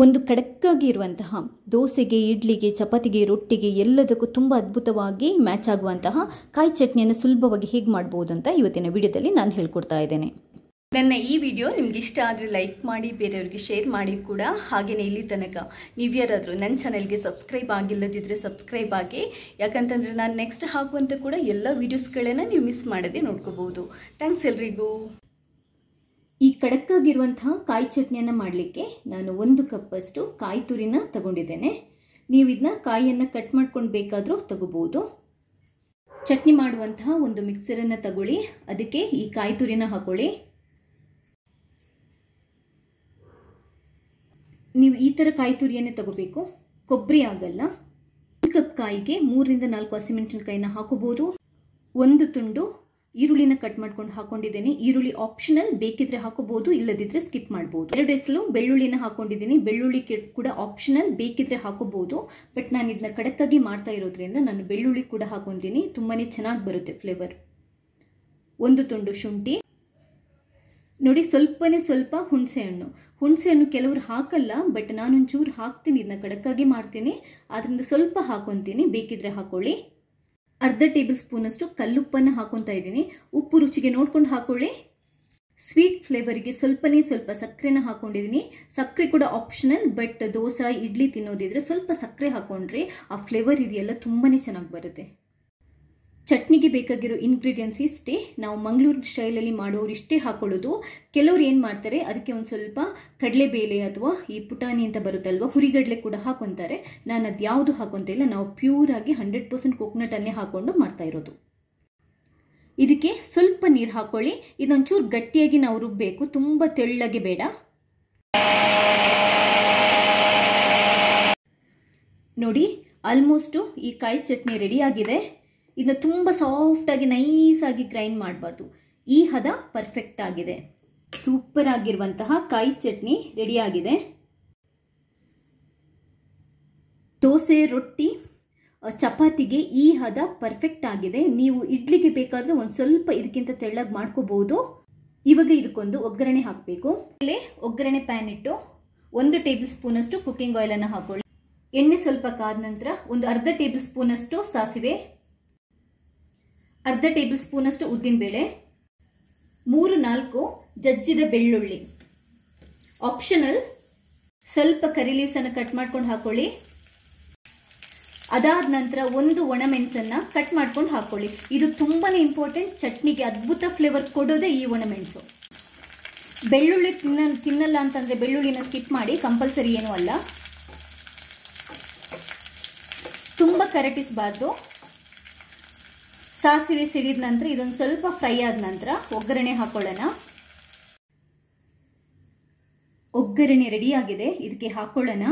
ಒಂದು ಖಡಕ್ಕಾಗಿರುವಂತಹ ದೋಸೆಗೆ, ಇಡ್ಲಿಗೆ, ಚಪಾತಿಗೆ, ರೊಟ್ಟಿಗೆ ಎಲ್ಲದಕ್ಕೂ ತುಂಬ ಅದ್ಭುತವಾಗಿ ಮ್ಯಾಚ್ ಆಗುವಂತಹ ಕಾಯಿ ಚಟ್ನಿಯನ್ನು ಸುಲಭವಾಗಿ ಹೇಗೆ ಮಾಡ್ಬೋದು ಅಂತ ಇವತ್ತಿನ ವಿಡಿಯೋದಲ್ಲಿ ನಾನು ಹೇಳ್ಕೊಡ್ತಾ ಇದ್ದೇನೆ. ನನ್ನ ಈ ವಿಡಿಯೋ ನಿಮ್ಗೆ ಇಷ್ಟ ಆದರೆ ಲೈಕ್ ಮಾಡಿ, ಬೇರೆಯವ್ರಿಗೆ ಶೇರ್ ಮಾಡಿ ಕೂಡ. ಹಾಗೆಯೇ ಇಲ್ಲಿ ತನಕ ನೀವು ಯಾರಾದರೂ ನನ್ನ ಚಾನೆಲ್ಗೆ ಸಬ್ಸ್ಕ್ರೈಬ್ ಆಗಿಲ್ಲದಿದ್ದರೆ ಸಬ್ಸ್ಕ್ರೈಬ್ ಆಗಿ, ಯಾಕಂತಂದರೆ ನಾನು ನೆಕ್ಸ್ಟ್ ಹಾಕುವಂಥ ಕೂಡ ಎಲ್ಲ ವೀಡಿಯೋಸ್ಗಳನ್ನು ನೀವು ಮಿಸ್ ಮಾಡದೆ ನೋಡ್ಕೋಬಹುದು. ಥ್ಯಾಂಕ್ಸ್ ಎಲ್ರಿಗೂ. ಈ ಖಡಕ್ಕಾಗಿರುವಂತಹ ಕಾಯಿ ಚಟ್ನಿಯನ್ನು ಮಾಡಲಿಕ್ಕೆ ನಾನು 1 ಕಪ್ಪಷ್ಟು ಕಾಯಿ ತುರಿನ ತಗೊಂಡಿದ್ದೇನೆ. ನೀವು ಇದನ್ನ ಕಾಯಿಯನ್ನು ಕಟ್ ಮಾಡ್ಕೊಂಡು ಬೇಕಾದರೂ ತಗೋಬಹುದು. ಚಟ್ನಿ ಮಾಡುವಂತಹ ಒಂದು ಮಿಕ್ಸರನ್ನು ತಗೊಳ್ಳಿ, ಅದಕ್ಕೆ ಈ ಕಾಯಿ ತುರಿನ ಹಾಕೊಳ್ಳಿ. ನೀವು ಈ ಥರ ಕಾಯಿ ತುರಿಯನ್ನೇ ತಗೋಬೇಕು, ಕೊಬ್ಬರಿ ಆಗಲ್ಲ. 1 ಕಪ್ ಕಾಯಿಗೆ 3 ರಿಂದ 4 ಹಸಿಮೆಣಸಿನಕಾಯಿನ ಹಾಕೋಬಹುದು. 1 ತುಂಡು ಈರುಳ್ಳಿನ ಕಟ್ ಮಾಡ್ಕೊಂಡು ಹಾಕೊಂಡಿದ್ದೀನಿ. ಈರುಳ್ಳಿ ಆಪ್ಷನಲ್, ಬೇಕಿದ್ರೆ ಹಾಕೋಬಹುದು, ಇಲ್ಲದಿದ್ರೆ ಸ್ಕಿಪ್ ಮಾಡಬಹುದು. 2 ಎಸಳು ಬೆಳ್ಳುಳ್ಳಿನ ಹಾಕೊಂಡಿದ್ದೀನಿ. ಬೆಳ್ಳುಳ್ಳಿ ಕೂಡ ಆಪ್ಷನಲ್, ಬೇಕಿದ್ರೆ ಹಾಕೋಬಹುದು. ಬಟ್ ನಾನು ಇದನ್ನ ಖಡಕ್ಕಾಗಿ ಮಾಡ್ತಾ ಇರೋದ್ರಿಂದ ನಾನು ಬೆಳ್ಳುಳ್ಳಿ ಕೂಡ ಹಾಕೊಂತೀನಿ, ತುಂಬಾನೇ ಚೆನ್ನಾಗಿ ಬರುತ್ತೆ ಫ್ಲೇವರ್. 1 ತುಂಡು ಶುಂಠಿ ನೋಡಿ, ಸ್ವಲ್ಪ ಹುಣಸೆ ಹಣ್ಣು ಕೆಲವರು ಹಾಕಲ್ಲ, ಬಟ್ ನಾನೊಂಚೂರು ಹಾಕ್ತೀನಿ. ಇದನ್ನ ಖಡಕ್ಕಾಗಿ ಮಾಡ್ತೀನಿ, ಆದ್ರಿಂದ ಸ್ವಲ್ಪ ಹಾಕೊಂತೀನಿ, ಬೇಕಿದ್ರೆ ಹಾಕೊಳ್ಳಿ. ಅರ್ಧ ಟೇಬಲ್ ಸ್ಪೂನ್ ಅಷ್ಟು ಕಲ್ಲುಪ್ಪನ್ನು ಹಾಕೊತಾ ಇದ್ದೀನಿ. ಉಪ್ಪು ರುಚಿಗೆ ನೋಡ್ಕೊಂಡು ಹಾಕೊಳ್ಳಿ. ಸ್ವೀಟ್ ಫ್ಲೇವರಿಗೆ ಸ್ವಲ್ಪ ಸಕ್ಕರೆನ ಹಾಕೊಂಡಿದ್ದೀನಿ. ಸಕ್ಕರೆ ಕೂಡ ಆಪ್ಷನಲ್, ಬಟ್ ದೋಸೆ ಇಡ್ಲಿ ತಿನ್ನೋದಿದ್ರೆ ಸ್ವಲ್ಪ ಸಕ್ಕರೆ ಹಾಕೊಂಡ್ರೆ ಆ ಫ್ಲೇವರ್ ಇದೆಯಲ್ಲ ತುಂಬಾನೇ ಚೆನ್ನಾಗಿ ಬರುತ್ತೆ. ಚಟ್ನಿಗೆ ಬೇಕಾಗಿರೋ ಇಂಗ್ರೀಡಿಯೆಂಟ್ಸ್ ಇಷ್ಟೇ. ನಾವು ಮಂಗಳೂರು ಸ್ಟೈಲಲ್ಲಿ ಮಾಡೋರು ಇಷ್ಟೇ ಹಾಕೊಳ್ಳೋದು. ಕೆಲವ್ರು ಏನು ಮಾಡ್ತಾರೆ, ಅದಕ್ಕೆ ಒಂದು ಸ್ವಲ್ಪ ಕಡಲೆಬೇಳೆ ಅಥವಾ ಈ ಪುಟಾಣಿ ಅಂತ ಬರುತ್ತಲ್ವ, ಹುರಿಗಡಲೆ ಕೂಡ ಹಾಕೊತಾರೆ. ನಾನು ಅದು ಯಾವುದು ಹಾಕೊಂತ ಇಲ್ಲ. ನಾವು ಪ್ಯೂರ್ ಆಗಿ 100% ಕೋಕೋನಟ್ ಅನ್ನೇ ಹಾಕೊಂಡು ಮಾಡ್ತಾ ಇರೋದು. ಇದಕ್ಕೆ ಸ್ವಲ್ಪ ನೀರು ಹಾಕೊಳ್ಳಿ. ಇದೊಂಚೂರು ಗಟ್ಟಿಯಾಗಿ ನಾವು ರುಬ್ಬಬೇಕು, ತುಂಬ ತೆಳ್ಳಗೆ ಬೇಡ. ನೋಡಿ, ಆಲ್ಮೋಸ್ಟು ಈ ಕಾಯಿ ಚಟ್ನಿ ರೆಡಿ ಆಗಿದೆ. ಇದನ್ನ ತುಂಬ ಸಾಫ್ಟಾಗಿ ನೈಸಾಗಿ ಗ್ರೈಂಡ್ ಮಾಡಬಾರ್ದು. ಈ ಹದ ಪರ್ಫೆಕ್ಟ್ ಆಗಿದೆ. ಸೂಪರ್ ಆಗಿರುವಂತಹ ಕಾಯಿ ಚಟ್ನಿ ರೆಡಿ ಆಗಿದೆ. ದೋಸೆ, ರೊಟ್ಟಿ, ಚಪಾತಿಗೆ ಈ ಹದ ಪರ್ಫೆಕ್ಟ್ ಆಗಿದೆ. ನೀವು ಇಡ್ಲಿಗೆ ಬೇಕಾದ್ರೆ ಒಂದು ಸ್ವಲ್ಪ ಇದಕ್ಕಿಂತ ತೆಳ್ಳಗೆ ಮಾಡ್ಕೋಬಹುದು. ಇವಾಗ ಇದಕ್ಕೊಂದು ಒಗ್ಗರಣೆ ಹಾಕಬೇಕು. ಒಗ್ಗರಣೆ ಪ್ಯಾನ್ ಇಟ್ಟು 1 ಟೇಬಲ್ ಸ್ಪೂನ್ ಅಷ್ಟು ಕುಕ್ಕಿಂಗ್ ಆಯಿಲ್ ಅನ್ನು ಹಾಕೊಳ್ಳಿ. ಎಣ್ಣೆ ಸ್ವಲ್ಪ ಕಾದ ನಂತರ ಒಂದು ಅರ್ಧ ಟೇಬಲ್ ಸ್ಪೂನ್ ಅಷ್ಟು ಸಾಸಿವೆ, ಅರ್ಧ ಟೇಬಲ್ ಸ್ಪೂನ್ ಅಷ್ಟು ಉದ್ದಿನಬೇಳೆ, 3-4 ಜಜ್ಜಿದ ಬೆಳ್ಳುಳ್ಳಿ ಆಪ್ಷನಲ್. ಸ್ವಲ್ಪ ಕರಿ ಲೀವ್ಸ್ ಅನ್ನು ಕಟ್ ಮಾಡ್ಕೊಂಡು ಹಾಕೊಳ್ಳಿ. ಅದಾದ ನಂತರ 1 ಒಣಮೆಣಸನ್ನ ಕಟ್ ಮಾಡ್ಕೊಂಡು ಹಾಕೊಳ್ಳಿ. ಇದು ತುಂಬಾನೇ ಇಂಪಾರ್ಟೆಂಟ್. ಚಟ್ನಿಗೆ ಅದ್ಭುತ ಫ್ಲೇವರ್ ಕೊಡೋದೇ ಈ ಒಣಮೆಣಸು. ಬೆಳ್ಳುಳ್ಳಿ ತಿನ್ನಲ್ಲ ಅಂತಂದ್ರೆ ಬೆಳ್ಳುಳ್ಳಿನ ಸ್ಕಿಪ್ ಮಾಡಿ, ಕಂಪಲ್ಸರಿ ಏನೂ ಅಲ್ಲ. ತುಂಬ ಕರಟಿಸಬಾರ್ದು. ಸಾಸಿವೆ ಸಿಡಿದ ನಂತರ ಇದೊಂದು ಸ್ವಲ್ಪ ಫ್ರೈ ಆದ ನಂತರ ಒಗ್ಗರಣೆ ಹಾಕೊಳ್ಳೋಣ. ಒಗ್ಗರಣೆ ರೆಡಿ ಆಗಿದೆ, ಇದಕ್ಕೆ ಹಾಕೊಳ್ಳೋಣ.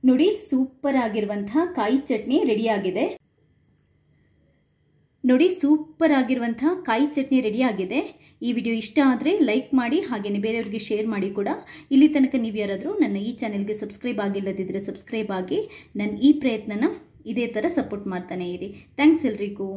ನೋಡಿ, ಸೂಪರ್ ಆಗಿರುವಂತಹ ಕಾಯಿ ಚಟ್ನಿ ರೆಡಿ ಆಗಿದೆ. ಈ ವಿಡಿಯೋ ಇಷ್ಟ ಆದರೆ ಲೈಕ್ ಮಾಡಿ, ಹಾಗೆಯೇ ಬೇರೆಯವರಿಗೆ ಶೇರ್ ಮಾಡಿ ಕೂಡ. ಇಲ್ಲಿ ತನಕ ನೀವು ಯಾರಾದರೂ ನನ್ನ ಈ ಚಾನೆಲ್ಗೆ ಸಬ್ಸ್ಕ್ರೈಬ್ ಆಗಿಲ್ಲದಿದ್ದರೆ ಸಬ್ಸ್ಕ್ರೈಬ್ ಆಗಿ ನನ್ನ ಈ ಪ್ರಯತ್ನನ ಇದೇ ಥರ ಸಪೋರ್ಟ್ ಮಾಡ್ತಾನೆ ಇರಿ. ಥ್ಯಾಂಕ್ಸ್ ಎಲ್ರಿಗೂ.